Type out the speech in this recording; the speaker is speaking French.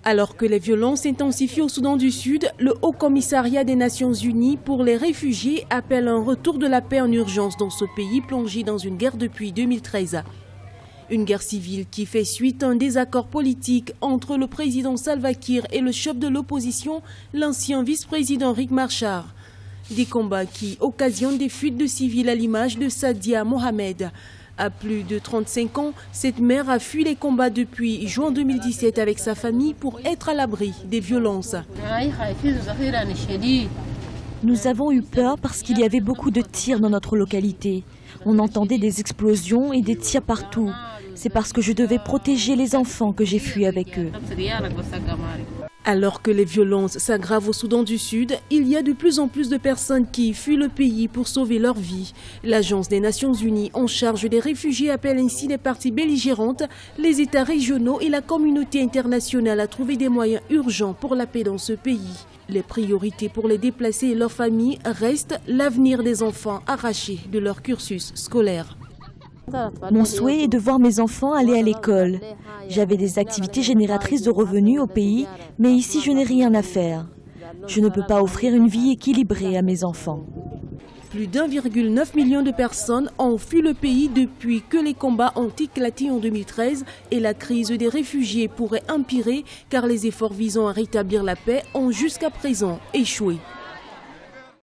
Alors que les violences s'intensifient au Soudan du Sud, le Haut Commissariat des Nations Unies pour les réfugiés appelle un retour de la paix en urgence dans ce pays plongé dans une guerre depuis 2013. Une guerre civile qui fait suite à un désaccord politique entre le président Salva Kiir et le chef de l'opposition, l'ancien vice-président Riek Machar. Des combats qui occasionnent des fuites de civils à l'image de Sadia Mohamed. À plus de 35 ans, cette mère a fui les combats depuis juin 2017 avec sa famille pour être à l'abri des violences. Nous avons eu peur parce qu'il y avait beaucoup de tirs dans notre localité. On entendait des explosions et des tirs partout. C'est parce que je devais protéger les enfants que j'ai fui avec eux. Alors que les violences s'aggravent au Soudan du Sud, il y a de plus en plus de personnes qui fuient le pays pour sauver leur vie. L'Agence des Nations Unies en charge des réfugiés appelle ainsi les parties belligérantes, les États régionaux et la communauté internationale à trouver des moyens urgents pour la paix dans ce pays. Les priorités pour les déplacés et leurs familles restent l'avenir des enfants arrachés de leur cursus scolaire. Mon souhait est de voir mes enfants aller à l'école. J'avais des activités génératrices de revenus au pays, mais ici je n'ai rien à faire. Je ne peux pas offrir une vie équilibrée à mes enfants. Plus d'1,9 million de personnes ont fui le pays depuis que les combats ont éclaté en 2013 et la crise des réfugiés pourrait empirer car les efforts visant à rétablir la paix ont jusqu'à présent échoué.